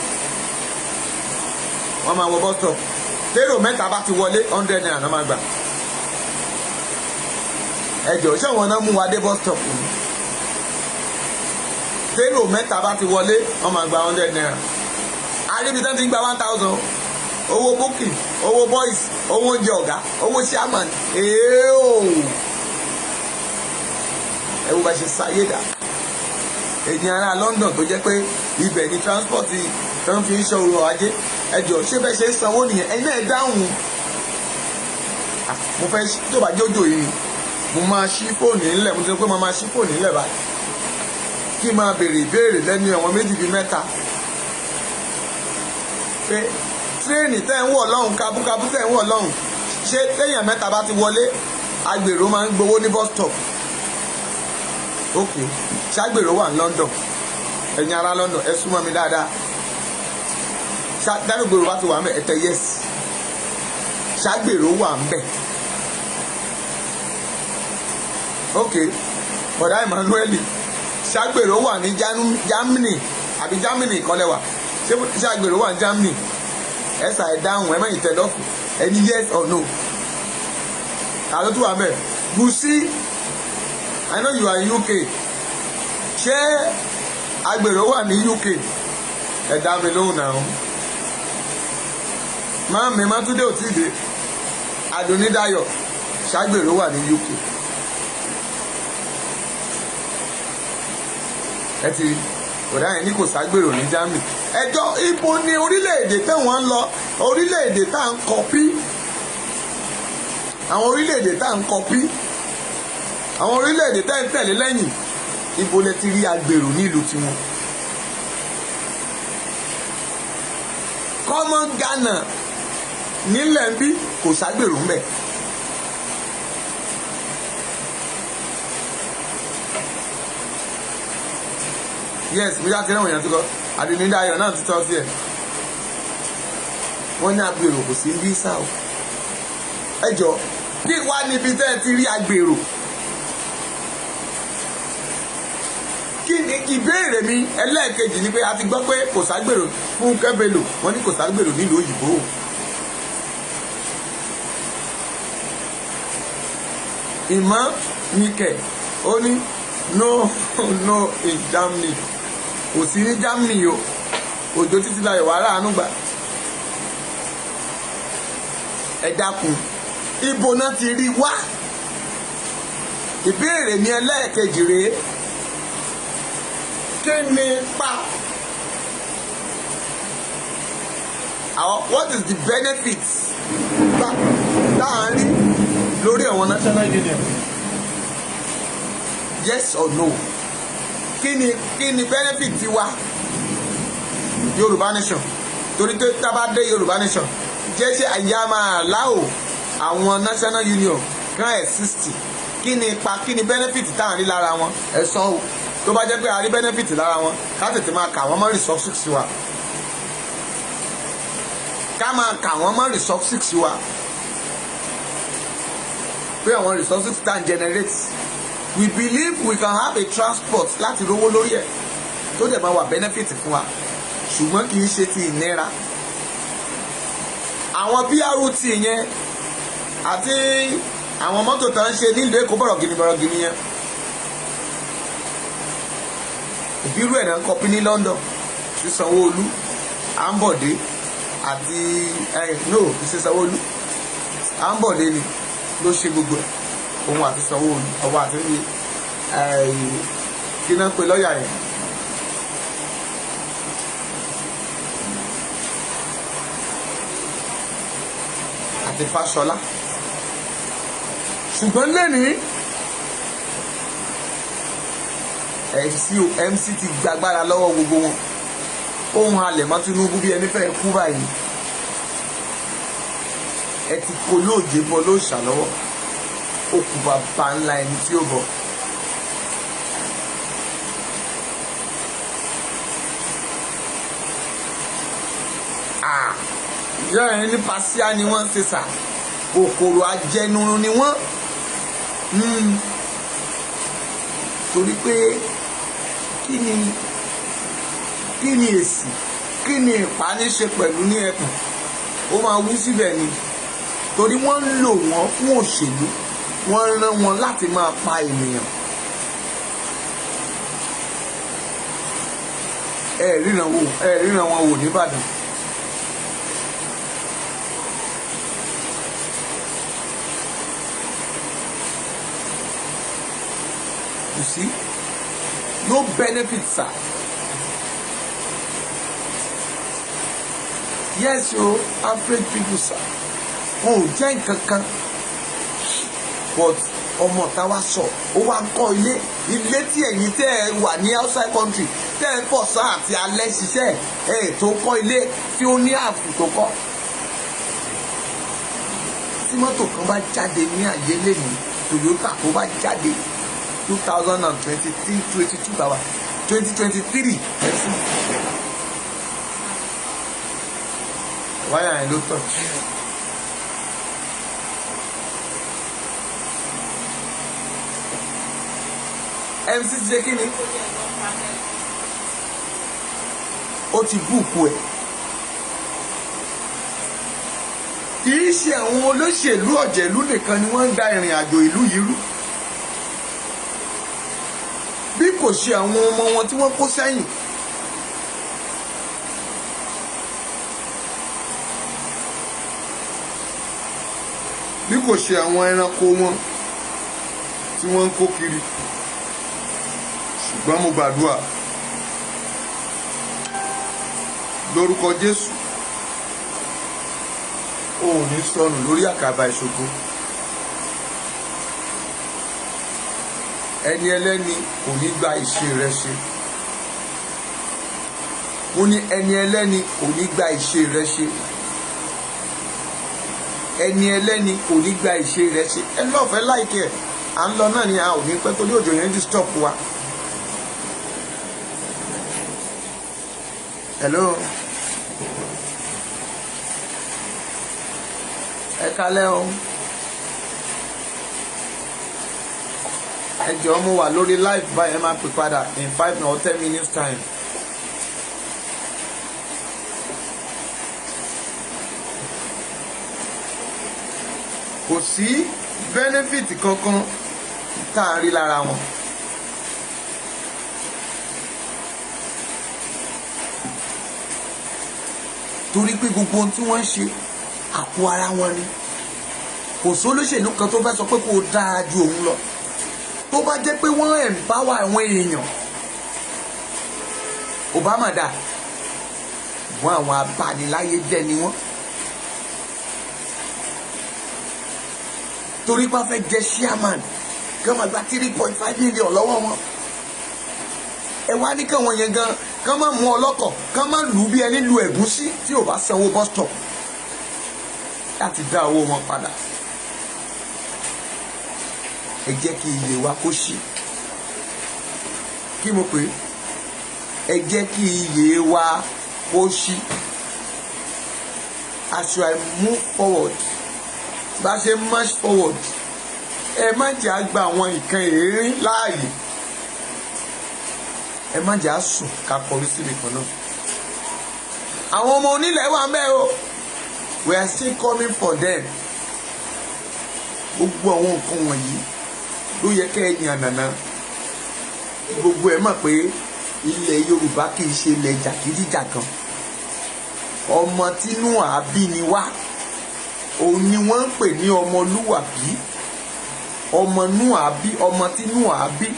wọ́n máa wọ bus stop. Lérò mẹ́ta bá ti wọlé 100 naira náà máa gbà. Ẹjọ́ ṣé àwọn náà mú wa dé bus stop ni? Lérò mẹ́ta bá ti wọlé wọ́n máa gba 100 naira. Àríbi tán ti gba 1000. Owó booking, owó boys, owó oúnjẹ ọ̀gá, owó chairman. Ẹ wo bá ṣe sáyé dà. Èyí ará London tó jẹ́ pé ibẹ̀ ni transport tó ń fi ń ṣọ́ ọrọ̀ ajé. Ẹjọ́ ṣé bẹ́ẹ̀ ṣe ń sanwó nìyẹn? Ẹ̀yin náà ẹ dáhùn. Mo fẹ́ tó bá jójó yìí, mo máa ṣí fóònù nílẹ̀, mo ti sọ pé mo máa ṣí fóònù nílẹ̀ báyìí. Kí n máa béèrè ìbéèrè lẹ́nu ẹ̀wọ̀n méjì bíi mẹ́ta. Pé tírẹ́ẹ̀nì tẹ́ ń wọ̀ lọ́hùn, kabúkabú tẹ́ ń wọ̀ lọ́hùn, ṣé téèyàn mẹ́ta bá ti wọlé, agbèrò máa ń gbowó ní bus stop? Ok, ṣàgbèrò wà ní London. Ẹ̀yin ará London ẹ súnmọ́ mi dáadáa. Ṣàgbèrò bá ti wà ń bẹ̀ ẹ tẹ yes. Ṣàgbèrò wà ń bẹ̀. Ok, bọ̀dá Emmanuel, ṣàgbèrò wà ní Germany àbí Germany ìkọlẹ̀ wà? Ṣé ṣàgbèrò wà ní Germany? Ẹ ṣà ẹ dáhùn, ẹ má yìí tẹ lọ́fù. Ẹni yes or no? Àlọ́ tó wà ń bẹ̀. Gùsí, I know you are in UK. Ṣé agbèrò wà ní UK ẹ dá mi lóhùn náà máàmí Mátúndé ò tí ì dé Adúnídáyọ̀ ṣàgbèrò wà ní UK ẹ ti ọ̀dà yẹn ní kò ságbèrò ní Germany ẹjọ́ ibo ni orílẹ̀-èdè tẹ̀wọ̀n ń lọ orílẹ̀-èdè tá à ń kọpí àwọn orílẹ̀-èdè tá à ń kọpí àwọn orílẹ̀-èdè tá à ń tẹ̀lé lẹ́yìn ibo lẹ ti rí agbèrò nílùú tiwọn. kọ́mọ Ghana nílẹ̀ ń bí kò ságbèrò ń bẹ̀. yes bí wàá ti rẹ́wọ̀n yẹn tó kọ́ Adúnídáyọ̀ náà ti tọ́ sí ẹ̀ wọ́n ní agbèrò kò sí ń bí sáà o ẹ jọ kí wá níbi tẹ́ ẹ ti rí agbèrò kí ni ìbéèrè mi ẹlẹ́ẹ̀kejì ni pé a ti gbọ́ pé kò ságbèrò fún kẹ́bẹ̀lò wọ́n ní kò ságbèrò nílùú òyìnbó ìmọ̀ nìkẹ́ ó ní no in Germany kò sí ní Germany o òjò títí láyọ̀ wà láàánú gbà ẹ dákun ibo náà ti rí wá ìbéèrè mi ẹlẹ́ẹ̀kejì rèé kí ni pa what is the benefits láàárín lórí àwọn national union yes or no kí ni benefit ti wá Yorùbá nation torí pé tábà dé Yorùbá nation jẹ́ ṣe àyà máa láò àwọn national union kan exist kí ni benefit tá à ń rí lára wọn ẹ sọ o tó bá jẹ́ pé a rí benefit lára wọn ká tètè máa kà wọ́n mọ́ resources wa ká máa kà wọ́n mọ́ resources wa pé àwọn resources tá à ń generate we believe we can have a transport láti rówó lórí ẹ̀ tó dẹ̀ máa wà benefit fún wa ṣùgbọ́n kì í ṣe ti ìnira àwọn BRT yẹn àti àwọn mọ́tò tó ń ṣe nílùú Èkó bọ̀rọ̀gìnì yẹn ìbírú ẹ̀ náà ń kọpí ní London sí Sanwó-Olú Ambode àti ìṣe Sanwó-Olú Ambode ni ló ṣe gbogbo ẹ̀ òun àti Sanwó-Olú ọwọ́ àti kí náà pé lọ́ọ̀yà yẹn àti Fáṣọlá ṣùgbọ́n lẹ́nìí MC ti gbàgbára lọ́wọ́ gbogbo wọn ohun halẹ̀ mọ́ Tinubu bí ẹni fẹ́ kú báyìí ẹ ti kó lóòjé bọ́ ló ṣàlọ́wọ́ ó kú bàbá ńlá ẹni tí ó bọ̀. ìyá ẹ̀ ní pàṣíà ni wọ́n ṣe sà kòkòrò ajẹnurun ni wọ́n torí pé kí ni èsì kí ni ìpáníṣe pẹ̀lú ní ẹkùn ó máa wú síbẹ̀ ni torí wọ́n ń lò wọ́n fún òṣèlú wọ́n rán wọn láti máa pa ènìyàn ẹ ríran wọn wò nìbàdàn you see no benefit sir yes o average people sir wọn ò jẹ́ nǹkan kan but ọmọ táwa sọ ó wá ń kọ́ ilé tí ẹ̀yin tẹ́ ẹ wà ní outside country tẹ́ ẹ pọ̀ sáà àti alẹ́ ṣiṣẹ́ ẹ̀ tó kọ́ ilé tí ó ní ààfù tó kọ́ tí mọ́tò kan bá jáde ní àyè lẹ́nu Toyota tó bá jáde 2023 wáyà yẹn ló tọ̀ MC ti ṣe kí ni ó ti búùkù ẹ̀ kì í ṣe àwọn olóṣèlú ọ̀jẹ̀lú nìkan ni wọ́n ń da ìrìn àjò ìlú yìí rú bí kò ṣe àwọn ọmọ wọn tí wọ́n kó sẹ́yìn. bí kò ṣe àwọn ẹranko wọn tí wọ́n ń kó kiri. ṣùgbọ́n mo gbàdúrà lórúkọ Jésù o ò ní sọnù lórí àkàbà ìṣògo. ẹni ẹlẹ́ni kò ní gba ìṣe rẹ ṣe. mo ní ẹni ẹlẹ́ni kò ní gba ìṣe rẹ ṣe. ẹni ẹlẹ́ni kò ní gba ìṣe rẹ ṣe. ẹ lọ́ọ̀fẹ́ láìkẹ́ ẹ̀ à ń lọ náà ni a ò ní pẹ́ torí òjò yẹn disturb wa. hello ẹ kálẹ́ o. ẹ jọ̀ọ́ mo wà lórí live báyìí ẹ máa pè padà in 5 or 10 minutes time. kò sí benefit kankan tá a rí lára wọn. torí pé gbogbo ohun tí wọ́n ń ṣe àpò ara wọn ni. kò sólóṣèlú kan tó fẹ́ sọ pé kó o dáa ju òun lọ. tó bá jẹ́ pé wọ́n empower àwọn èèyàn Obama dà wọ́n àwọn abániláyé jẹ́ ni wọ́n. torí pé wọ́n fẹ́ jẹ́ chairman kí wọ́n máa gba 3.5 million lọ́wọ́ wọn. ẹ wá ní káwọn yẹn gan kán má mú ọlọ́kọ̀ kán má lù ú bí ẹni lu ẹ̀gúsí tí ò bá sanwó bus stop láti dá owó wọn padà. ẹ jẹ́ kí iye wa kó ṣí. kí mo pè é ẹ jẹ́ kí iye wa kó ṣí. as I move forward bá ṣe march forward ẹ má jẹ́ àgbà àwọn nǹkan èérín láàyè. ẹ má jẹ́ àsùn ká kọrí síbi kan náà. àwọn ọmọ onílẹ̀ wà ń bẹ̀ o we are still coming for them. gbogbo àwọn nǹkan wọ̀nyí ló yẹ kẹ́ ẹ yàn nàná. gbogbo ẹ mọ̀ pé ilẹ̀ Yorùbá kì í ṣe ilẹ̀ jàgídíjàgan. ọmọ tínú àbí ni wá òun ni wọ́n ń pè ní ọmọlúwàbí. ọmọ nú àbí ọmọ tínú àbí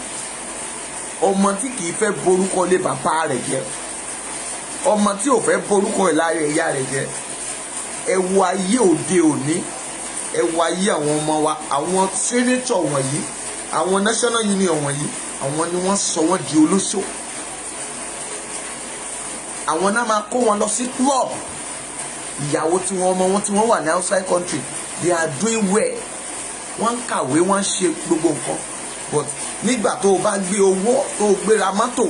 ọmọ tí kì í fẹ́ borúkọ lé bàbá rẹ̀ jẹ́ ọmọ tí ò fẹ́ borúkọ ìlàyé ìyá rẹ̀ jẹ́. ẹ wo ayé òde òní ẹ wo ayé àwọn ọmọ wa àwọn sẹ́nétọ̀ wọ̀nyí àwọn national union wọ̀nyí àwọn ni wọ́n sọ wọ́n di olóṣò. àwọn náà máa kó wọn lọ sí club. ìyàwó tí wọ́n ọmọ wọn tí wọ́n wà ní outside country they are doing well. wọ́n ń kàwé wọ́n ń ṣe gbogbo nǹkan but nígbà tó o bá gbé owó tó o gbéra mọ́tò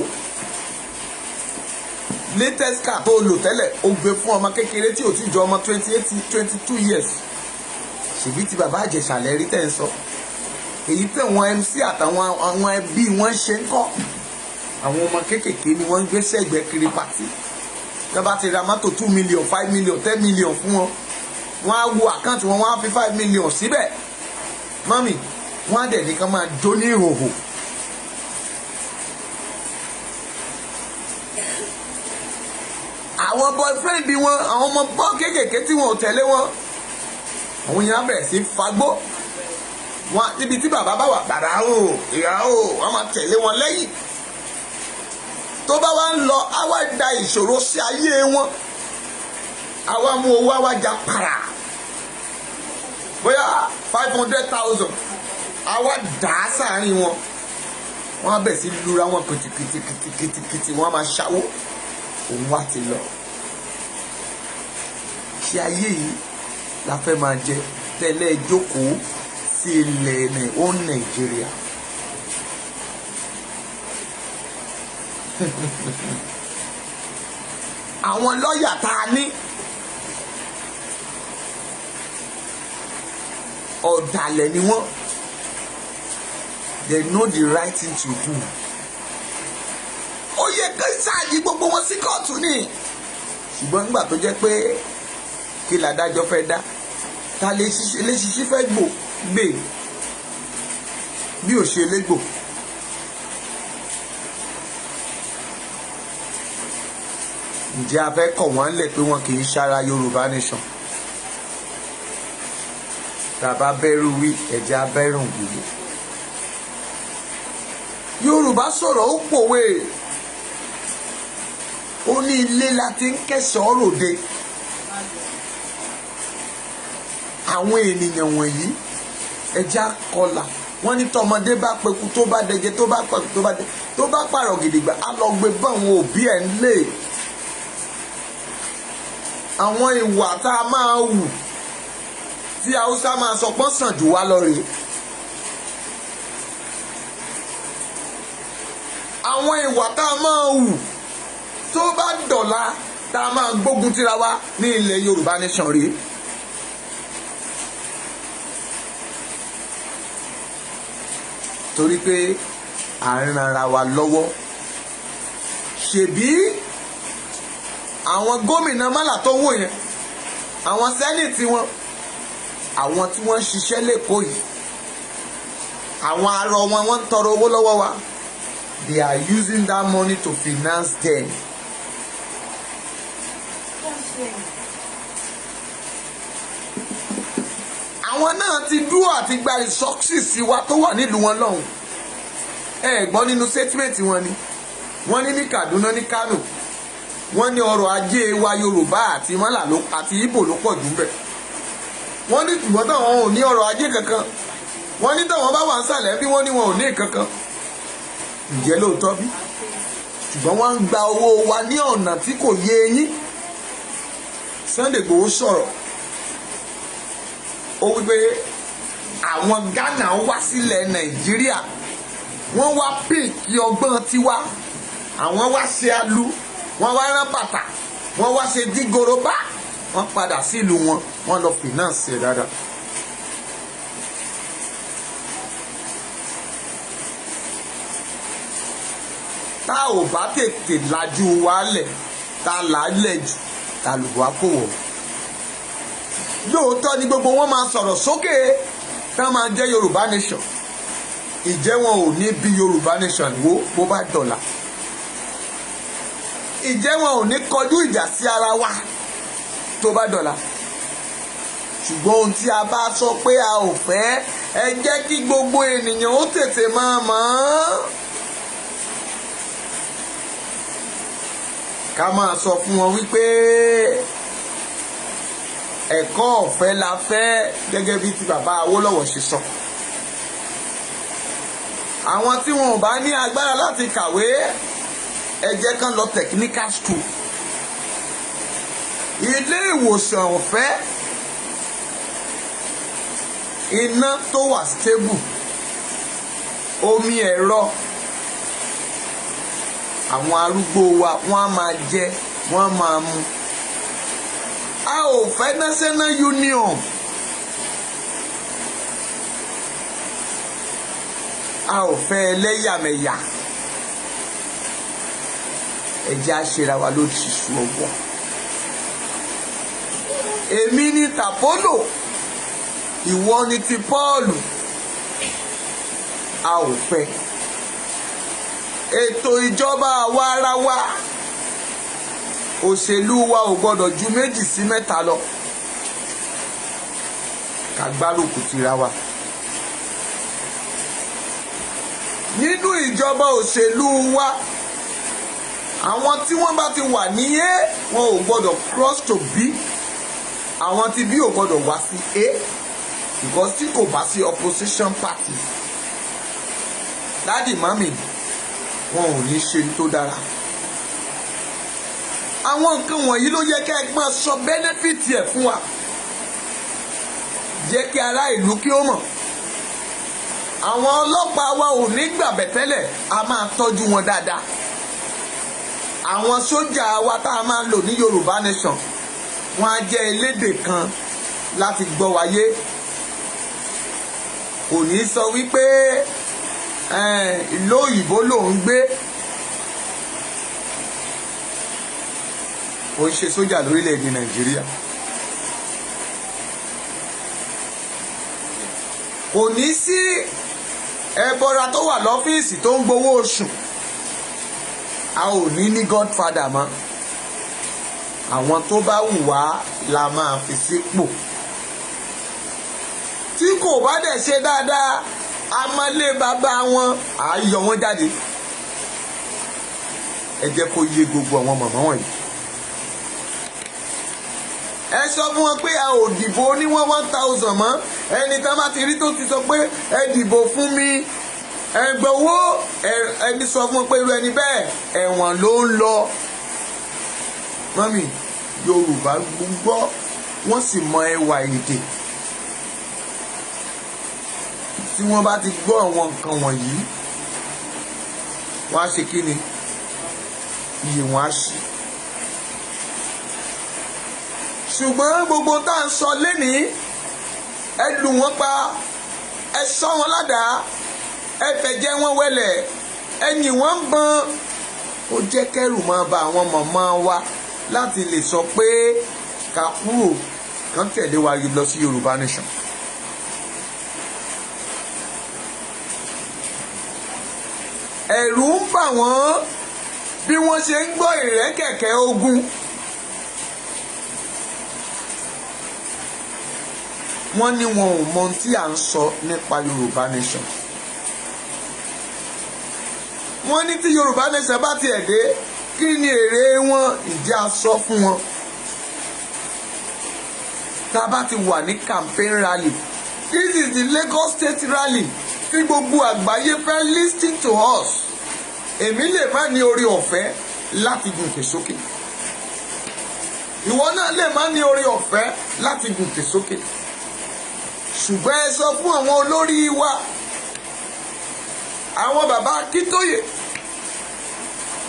latest car tó o lò tẹ́lẹ̀ o gbé fún ọmọ kékeré tí ò tí jọ ọmọ 22 years ṣèbí ti bàbá àjẹsàlẹ̀ rí tẹ̀ ń sọ. èyí tẹ̀ wọ́n MC àtàwọn àwọn ẹbí wọ́n ṣe ń kọ́ àwọn ọmọ kéékèèké ni wọ́n ń gbé sẹ́gbẹ̀ẹ́ kiri pàtì. tí wọ́n bá ti ra mọ́tò 2 million 5 million 10 million fún wọn wọ́n á wo àkáǹtì wọn wọ́n á fi 5 million síbẹ̀ mọ́mì wọ́n á dẹ̀ ní ká máa jó ní ìhòhò. àwọn boyfriend wọn àwọn ọmọ bọ́ kéékèèké tí wọn ò tẹ̀lé wọn àwọn yẹn á bẹ̀rẹ̀ sí fagbó wọn níbi tí bàbá bá wà bàbá o ìyá o wọn máa tẹ̀lé wọn lẹ́yìn. tó bá wá ń lọ á wá da ìṣòro sí ayé wọn á wá mú owó á wá já para bóyá 500,000 á wá dà á sáàárín wọn wọn á bẹ̀ sí lura wọn kìtìkìtì wọn á máa ṣáwó òun wá ti lọ. ṣé ayé yìí la fẹ́ máa jẹ tẹ́lẹ̀ jókòó sí ilẹ̀ Nàìjíríà. àwọn lọ́ọ̀yà tá a ní ọ̀dàlẹ̀ ni wọ́n they know the right thing to do. ó yẹ kí sáàjì gbogbo wọn sí kóòtù ni ṣùgbọ́n nígbà tó jẹ́ pé kí làdájọ́ fẹ́ dá ta lè ṣiṣẹ́ fẹ́ gbé bí ò ṣe légbò ǹjẹ́ a fẹ́ kọ̀ wọ́n lẹ̀ pé wọn kì í ṣara Yorùbá Nation? tàbá bẹ́rù wí ẹ̀jẹ̀ abẹ́rùn wí. Yorùbá sọ̀rọ̀ ó pòwe, ó ní ilé la ti ń kẹ́sọ̀ọ́ ròde. àwọn ènìyàn wọ̀nyí ẹ̀jẹ̀ akọlà, wọ́n ní tọmọdé bá peku tó bá dẹjẹ tó bá pẹ̀kú tó bá pààrọ̀ gidigba á lọ gbé bá àwọn òbí ẹ̀ ń lè. àwọn ìwà tá a máa hù tí Haúsá máa sọ pọ́n sàn jù wá lọ rèé. àwọn ìwà tá a máa hù tó bá dọ̀la tá a máa gbógun tira wa ní ilẹ̀ Yorùbá Nation rèé. torí pé à ń ranra wa lọ́wọ́. ṣèbí àwọn gómìnà mọ́là tó wò yẹn, àwọn sẹ́nìtì wọn, àwọn tí wọ́n ń ṣiṣẹ́ lẹ́kọ̀ọ́ yìí, àwọn arọ wọn wọ́n ń tọrọ owó lọ́wọ́ wa. They are using that money to finance them. àwọn náà ti dúró àti gba ìsọksìsì wa tó wà nílùú wọn lọ́hùn. ẹ gbọ́ nínú statement wọn ni wọ́n ní ní Kaduna ní Kano wọ́n ní ọrọ̀ ajé wa Yorùbá àti mọ́là àti Ìgbò ló pọ̀ jù bẹ́ẹ̀. wọ́n ní ṣùgbọ́n táwọn ò ní ọrọ̀ ajé kankan. wọ́n ní táwọn bá wà ń sàlẹ̀ bí wọ́n ní wọn ò ní kankan. ǹjẹ́ lóòótọ́ bí? ṣùgbọ́n wọ́n ń gba owó wa ní ọ̀nà tí kò yé yín. Sunday Igboho sọ̀rọ̀, ó wípé àwọn Ghana wá sílẹ̀ Nàìjíríà, wọ́n wá pèkì ọgbọ́n tiwa, àwọn wá ṣe alu, wọ́n wá rán bàtà, wọ́n wá ṣe dígoroba, wọ́n padà sílùú wọn, wọ́n lọ finance ẹ̀ dáadáa. tá ò bá tètè lajú wálẹ̀ tá làálẹ̀ jù tá lùbọ́ kò wọ̀. lóòótọ́ ni gbogbo wọn máa sọ̀rọ̀ sókè tá máa jẹ́ Yorùbá Nation. ìjẹ́ wọn ò ní bí Yorùbá Nation wó bó bá dọ̀là. ìjẹ́ wọn ò ní kọjú ìjà sí ara wa tó bá dọ̀là. ṣùgbọ́n ohun tí a bá sọ pé a ò fẹ́, ẹ jẹ́ kí gbogbo ènìyàn ó tètè máa mọ̀ ọ́n. ká máa sọ fún wọn wípé ẹ̀kọ́ ọ̀fẹ́ la fẹ́, gẹ́gẹ́ bí ti bàbá Awólọ́wọ̀ ṣe sọ. àwọn tí wọn ò bá ní agbára láti kàwé, ẹ jẹ́ kán lọ technical school. ilé ìwòsàn ọ̀fẹ́, iná tó wà stable, omi ẹ̀rọ, àwọn arúgbó wa wọ́n á máa jẹ, wọ́n á máa mu. a ò fẹ́ national union. a ò fẹ́ ẹlẹ́yàmẹ̀yà. ẹ jẹ́ á ṣera wa ló ti sùn ọgbọ́n. èmi ni tàpólò, ìwọ ni ti Pọ́ọ̀lù. a ò fẹ́. ètò ìjọba àwa ara wa, òṣèlú wa ò gbọdọ̀ ju 2 sí 3 lọ. ká gbárùkù tira wa. nínú ìjọba òṣèlú wa, àwọn tí wọ́n bá ti wà ní A, wọn ò gbọdọ̀ cross to B. àwọn tí B ò gbọdọ̀ wá sí A, because tí kò bá sí opposition party, dádì mami wọn ò ní ṣe tó dára. àwọn nǹkan wọ̀nyí ló yẹ ká ẹ máa sọ benefit ẹ̀ fún wa. jẹ́ kí ará ìlú kí ó mọ̀. àwọn ọlọ́pàá wa ò ní gbàbẹ̀ tẹ́lẹ̀, a máa tọ́jú wọn dáadáa. àwọn sójà wa tá a máa lò ní Yorùbá Nation, wọn á jẹ́ elédè kan láti gbọ́ wáyé. kò ní sọ wípé ìlú òyìnbó ló ń gbé. ó ń ṣe sójà lórílẹ̀‐èdè Nàìjíríà. kò ní sí ẹbọra tó wà lọ́fíìsì tó ń gbowó oṣù. a ò ní godfather mọ́. àwọn tó bá wù wá la máa fi sípò. Tí kò bá dẹ̀ ṣe dáadáa a máa lé bàbá wọn à á yọ wọn jáde. Ẹ jẹ́ kó yé gbogbo àwọn màmá wọ̀nyí. Ẹ sọ fún wọn pé a ò dìbò ní 1000 mọ́. Ẹni tá bá ti rí tó ti sọ pé ẹ dìbò fún mi ẹ gbowó, ẹni sọ fún wọn pé irú ẹni bẹ́ẹ̀ ẹ̀wọ̀n ló ń lọ. Mọ́mì, Yorùbá gbọ́ wọ́n sì mọ ẹwà èdè. Tí wọ́n bá ti gbọ́ àwọn nǹkan wọ̀nyí wọ́n á ṣe kí ni? Iye wọn á ṣí. Ṣùgbọ́n gbogbo tá à ń sọ lénìí ẹ lù wọ́n pa, ẹ sọ wọn ládàá, ẹ fẹ̀jẹ̀ wọn wẹlẹ̀, ẹ yìn wọ́n bọ́n. Ó jẹ́ kẹ́rù máa ba àwọn màmá wa láti lè sọ pé ká kúrò kán tẹ̀lé wa lọ sí Yorùbá Nation. Ẹ̀rù ń bà wọ́n bí wọ́n ṣe ń gbọ́ ìrẹ́kẹ̀kẹ̀ ogun. Wọ́n ní wọn ò mọ ohun tí à ń sọ nípa Yorùbá Nation. Wọ́n ní tí Yorùbá Nation bá tiẹ̀ dé kí ni èrè wọn? Ìjà sọ fún wọn. Tá a bá ti wà ní campaign rally, this is the Lagos State rally tí gbogbo àgbáyé fẹ́ listen to us. Èmi lè má ní orí ọ̀fẹ́ láti gùnkè sókè. Ìwọ náà lè má ní orí ọ̀fẹ́ láti gùnkè sókè. Ṣùgbọ́n ẹ sọ fún àwọn olórí wa, àwọn bàbá Akíntóyè,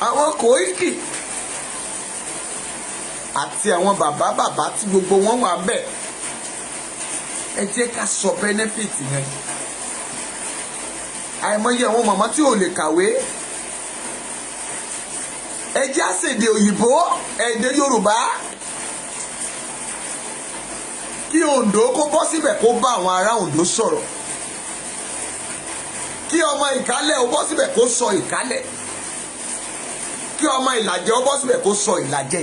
àwọn Kòíkì àti àwọn bàbá tí gbogbo wọn wà bẹ́ẹ̀. Ẹ jẹ́ ká sọ benefit yẹn. Àìmọye àwọn màmá tí ò lè kàwé. Ẹ jẹ́ àṣèdè òyìnbó, èdè Yorùbá. Kí Oǹdó kó bọ́ síbẹ̀ kó bá àwọn ará Oǹdó sọ̀rọ̀. Kí ọmọ Ìkálẹ̀ ó bọ́ síbẹ̀ kó sọ Ìkálẹ̀. Kí ọmọ Ìlàjẹ ó bọ́ síbẹ̀ kó sọ Ìlàjẹ.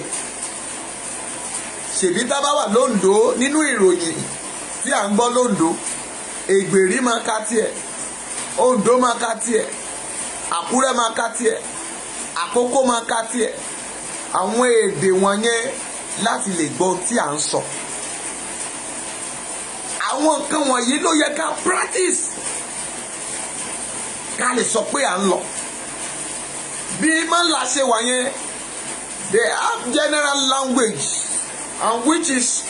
Ṣèbí tá bá wà lóǹdó nínú ìròyìn tí à ń gbọ́ lóǹdó, Ègbèrí máa ka tiẹ̀, Oǹdó máa ka tiẹ̀, Àkúrẹ́ máa ka tiẹ̀, Àkókó máa ka tiẹ̀. Àwọn èdè wọ̀nyẹn láti lè gbọ́ ohun tí à ń sọ. Àwọn nǹkan wọ̀nyí ló yẹ ká practice ká lè sọ pé à ń lọ. Bí Mọ́lá ṣe wà yẹn, they have general language and which is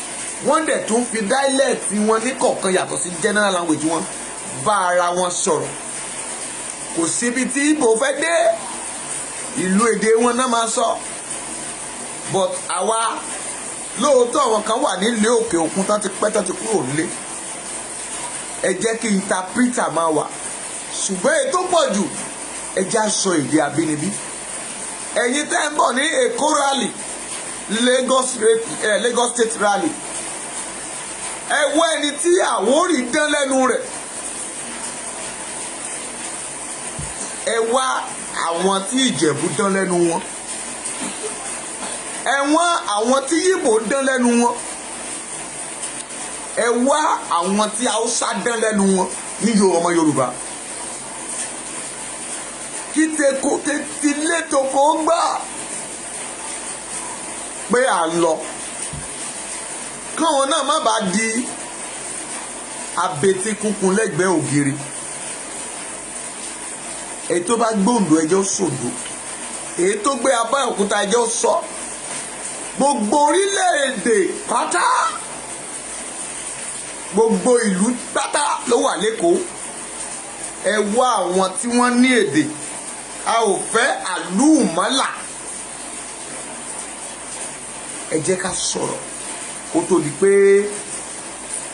wọ́n dẹ̀ tún fi dialect wọn ní kọ̀ọ̀kan yàtọ̀ sí general language wọn bá ara wọn sọ̀rọ̀. Kò síbi tí Ìgbò fẹ́ dé, ìlú èdè wọn náà máa sọ. But àwa lóòótọ́ àwọn kan wà nílé òkè òkun tán ti pẹ́ tán ti kúrò nílé. Ẹ jẹ́ kí interpreter máa wà. Ṣùgbọ́n èyí tó pọ̀ jù ẹ jẹ́ á sọ èdè abínibí. Ẹ̀yin tẹ́ ń bọ̀ ní Èkó rally, Lagos State rally, ẹ wọ ẹni tí Àwórì dán lẹ́nu rẹ̀. Ẹ wá àwọn tí Ìjẹ̀bú dán lẹ́nu wọn. Ẹ wá àwọn tí Yíbò dán lẹ́nu wọn. Ẹ wá àwọn tí Haúsá dán lẹ́nu wọn ní ọmọ Yorùbá. Kí tilé toko gbà pé à ń lọ. Káwọn náà má bàa di abetikunkun lẹ́gbẹ̀ẹ́ ògiri. Èyí tó bá gbòǹdò ẹjọ́ sòdò, èyí tó gbé Abẹ́òkúta ẹjọ́ sọ. Gbogbo orílẹ̀-èdè pátá, gbogbo ìlú pátá ló wà l'Ékòó. Ẹ wá àwọn tí wọ́n ní èdè. A ò fẹ́ àlùmọ́là. Ẹ jẹ́ ká sọ̀rọ̀ kó tó di pé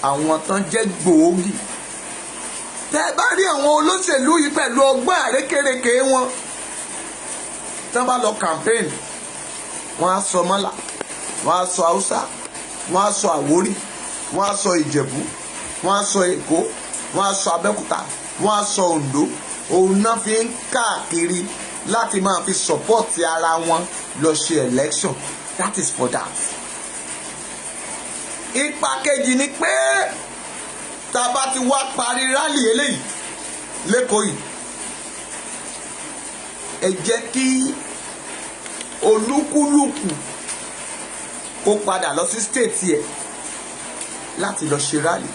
àwọn tán jẹ́ gbòógì. Tẹ́ bá rí àwọn olóṣèlú yìí pẹ̀lú ọgbọ́n àrékérekè wọn, tán bá lọ campaign, wọ́n á sọ mọ́là, wọ́n á sọ Haúsá, wọ́n á sọ Àwórì, wọ́n á sọ Ìjẹ̀bú, wọ́n á sọ Èkó, wọ́n á sọ Abẹ́òkúta, wọ́n á sọ Oǹdó. Òun náà fi ń káàkiri láti máa fi sọ́pọ́ọ̀tì ara wọn lọ ṣe election. that is for that. Ipa kejì ni pé tá a bá ti wá parí rálì eléyìí lẹ́kọ̀ọ́ yìí, ẹ jẹ́ kí olúkúlùkù kó padà lọ sí state ẹ̀ láti lọ ṣe rálì.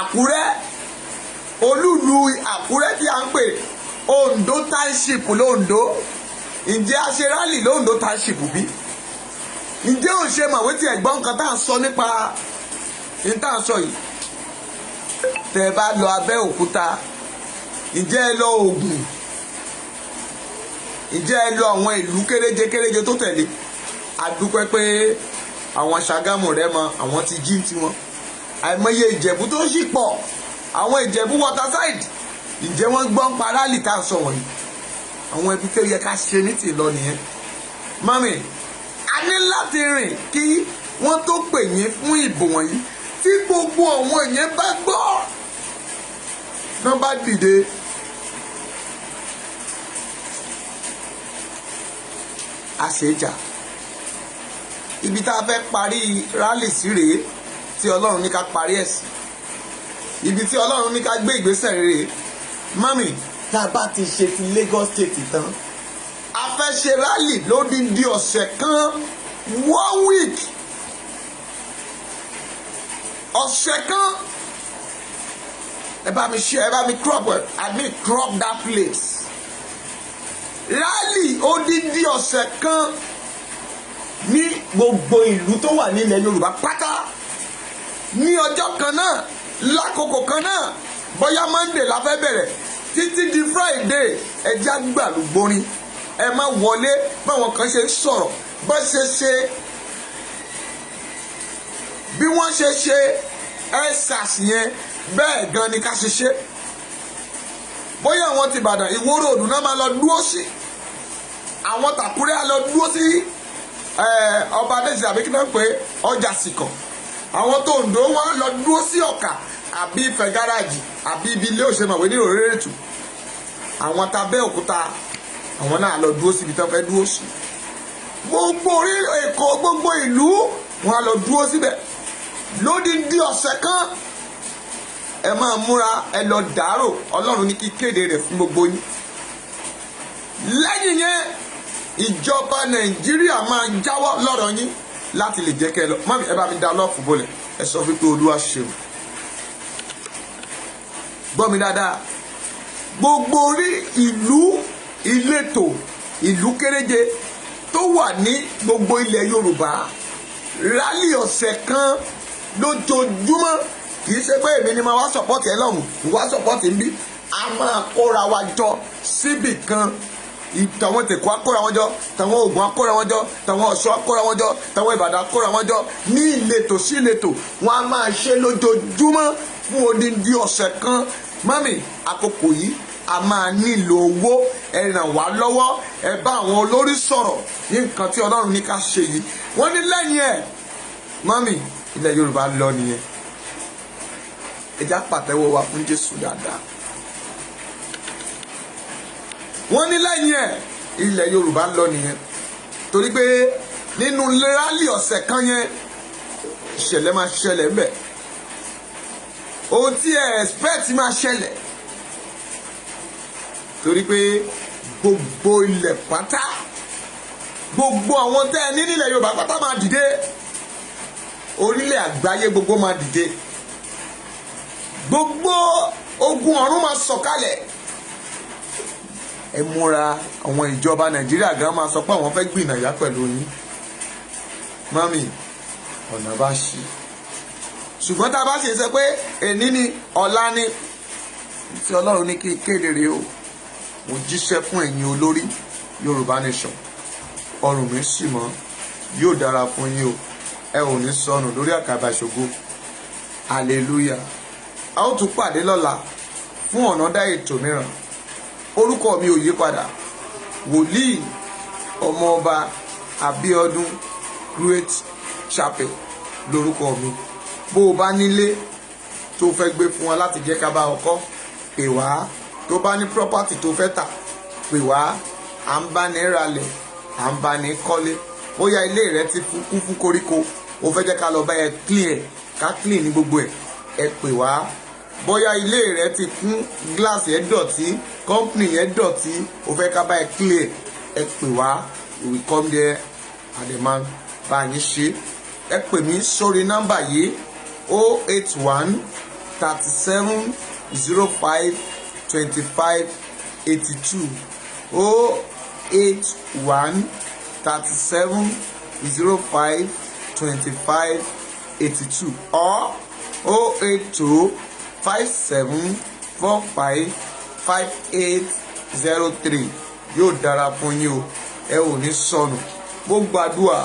Àkúrẹ́, olúlu Àkúrẹ́ tí a ń pè Ondo township l'Ondo, ǹjẹ́ a ṣe rálì l'Ondo township bí? Ǹjẹ́ ò ṣe màwé tí ẹ̀gbọ́n nǹkan tá à ń sọ nípa ní tá à ń sọ yìí? Tẹ́ ẹ bá lọ Abẹ́òkúta, ǹjẹ́ ẹ lọ Ògùn, ǹjẹ́ ẹ lọ àwọn ìlú kéréje tó tẹ̀lé? A dúpẹ́ pé àwọn Ṣàgámù Rẹ́mọ àwọn ti jí tiwọn. Àìmọye Ìjẹ̀bú tó ṣì pọ̀, àwọn Ìjẹ̀bú waterside, ǹjẹ́ wọ́n gbọ́ ń pa rálì tá à ń sọ wọ̀nyí? Àwọn ibi tó yẹ ká ṣe ní tì lọ nìyẹn. Mami, a ní láti rìn kí wọ́n tó pè yín fún ìbò wọ̀nyí. Tí gbogbo àwọn yẹn bá gbọ́, náà bá dìde, àṣejà. Ibi tá a fẹ́ parí rálì sí rèé tí Ọlọ́run ní ká parí ẹ̀ sí. Ibi tí Ọlọ́run ní ká gbé ìgbésẹ̀ rèé. Mami, tá a bá ti ṣe ti Lagos State tán, a fẹ́ ṣe rálì lódindi ọ̀sẹ̀ kan, 1 week, ọ̀sẹ̀ kan. Ẹ bá mi share, ẹ bá mi crop that place. Rálì odindi ọ̀sẹ̀ kan ní gbogbo ìlú tó wà nílẹ̀ Yorùbá pátá, ní ọjọ́ kan náà, lákòókò kan náà. Bóyá Monday la fẹ́ bẹ̀rẹ̀ títí di Friday, ẹja gbàlúgbórin. Ẹ má wọlé báwọn kan ṣe ń sọ̀rọ̀, bó ṣe ṣe, bí wọ́n ṣe ṣe ẹ̀sàs yẹn, bẹ́ẹ̀ gan ni ká ṣe ṣe. Bóyá àwọn ti Ìbàdàn Ìwó Road náà máa lọ dúró sí, àwọn tàkúrẹ́ á lọ dúró sí ọba adéṣe àbí kí náà pé ọjà Sìkàn, àwọn tó Oǹdó wọn lọ dúró sí Ọ̀kà àbí Ifẹ̀ gáràjì àbí ibi ilé òṣèmọ̀wé ní Òrèrètù. Àwọn t'Abẹ́òkúta àwọn náà lọ dúró síbi tó fẹ́ dúró sí. Gbogbo orí Èkó, gbogbo ìlú wọn á lọ dúró síbẹ̀ lódindi ọ̀sẹ̀ kan. Ẹ máa múra, ẹ lọ dàárò. Ọlọ́run ní kí kéde rẹ̀ fún gbogbo yín. Lẹ́yìn yẹn, ìjọba Nàìjíríà máa jáwọ́ lọ́rọ̀ yín láti lè jẹ́ kẹ́ lọ. Mami, ẹ bá mi dá lọ́ọ̀fù bọ́lẹ̀, ẹ sọ fún pé Olúwa ṣeun. Gbọ́ mi dáadáa. Gbogbo orí ìlú, ìletò, ìlú kéréje tó wà ní gbogbo ilẹ̀ Yorùbá, rálì ọ̀sẹ̀ kan lójoojúmọ́. Kì í ṣe pé èmi ni máa wá sọ̀pọ̀tì ẹ lọ́hùn, wá sọ̀pọ̀tì ń bí. A máa kóra wa jọ síbì kan. Tàwọn Èkó akóra wọn jọ, tàwọn Ògùn akóra wọn jọ, tàwọn Ọ̀ṣun akóra wọn jọ, tàwọn Ìbàdàn akóra wọn jọ. Ní ìletò sí ìletò, wọn a máa ṣe lójoojúmọ́ fún odindi ọ̀sẹ̀ kan. Mami, àkókò yìí a máa nílò owó. Ẹ ràn wá lọ́wọ́, ẹ bá àwọn olórí sọ̀rọ̀ ní nǹkan tí Ọlọ́run ní ká ṣe yìí. Wọ́n ní lẹ́yìn ẹ̀, mami, ilẹ̀ Yorùbá lọ nìyẹn. Ẹ já pàtẹ́wọ́ wa fún Jésù dáadáa. Wọ́n ní lẹ́yìn ẹ̀, ilẹ̀ Yorùbá lọ nìyẹn. Torí pé nínú rálì ọ̀sẹ̀ kan yẹn, ìṣẹ̀lẹ̀ máa ṣẹlẹ̀ ńbẹ̀. Ohun tí ẹ expect máa ṣẹlẹ̀. Torí pé gbogbo ilẹ̀ pátá, gbogbo àwọn tẹ́ ẹ ní nílẹ̀ Yorùbá pátá máa dìde. Orílẹ̀ àgbáyé gbogbo máa dìde. Gbogbo ogun ọ̀run máa sọ̀kalẹ̀. Ẹ múra, àwọn ìjọba Nàìjíríà gan máa sọ pé àwọn fẹ́ gbìnàyà pẹ̀lú yín. Mami, ọ̀nà bá ṣí. Ṣùgbọ́n tá a bá ṣe sọ pé èní ni ọ̀la ni, tí Ọlọ́run ní kí kéde rèé o. Mo jíṣẹ́ fún ẹ̀yin olórí Yoruba Nation. Ọrùn mi sì mọ́, yóò dára fún yín o. Ẹ ò ní sọnù lórí àkàbà ìṣògo. Hallelujah. A ó tún pàdé lọ́la fún ọ̀nàdá ètò mìíràn. Orúkọ mi ò yí padà. Wòlíì Ọmọọba Abíọ́dún Great Chapel lórúkọ mi. Bó o bá nílé tó fẹ́ gbé fún wa láti jẹ́ ká bá ọkọ́, pè wá. Tó bá ní property tó fẹ́ tà, pè wá. À ń bá ní ralẹ̀, à ń bá ní kọ́lé. Bóyá ilé rẹ ti kún fún koríko, o fẹ́ jẹ́ ká lọ bá ẹ clean ẹ̀, ká clean ní gbogbo ẹ̀, ẹ pè wá. Bóyá ilé rẹ ti kún, gíláàsì ẹ dọ̀tí, company yẹn dọ̀tí, o fẹ́ ká bá ẹ clean ẹ pè wá. We will come there and the man bá yín ṣe. Ẹ pè mí sórí nọ́mbà yìí 081 37 05 25 82 081 37 05 25 82 or 082 57 45 5803. Yóò dára fún yín o, ẹ ò ní sọnù. Mo gbàdúrà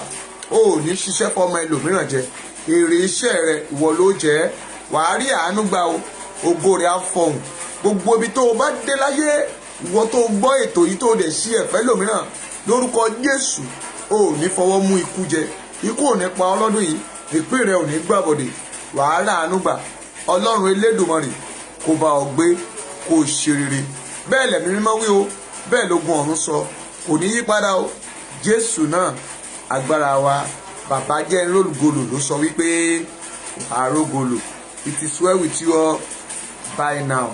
o ò ní ṣiṣẹ́ fọmọ ẹlòmíràn jẹ, èrè iṣẹ́ rẹ ìwọ ló jẹ́. Wàá rí àánú gbà o, ògo rẹ á fọhùn. Gbogbo ibi tó o bá dé láyé, ìwọ tó gbọ́ ètò yìí tó dẹ̀ ṣí ẹ̀fẹ́ lòmíràn, lórúkọ Jésù o ò ní fọwọ́ mú ikú jẹ. Ikú ò ní pa ọ́ lọ́dún yìí, ìpín rẹ ò ní gbàbọ̀dè. Wàá rí àánú gbà. Ọlọ́run Elédùmarè kó bá ọ gbé, kó o ṣe rere. Bẹ́ẹ̀ lẹ̀mí mímọ́ wí o, bẹ́ẹ̀ lógun ọ̀run sọ, kò ní yí padà o. Jésù náà agbára wa, bàbá jẹ́ lólùgolò ló sọ wípé àrógolò. It is well with you all. Bye now.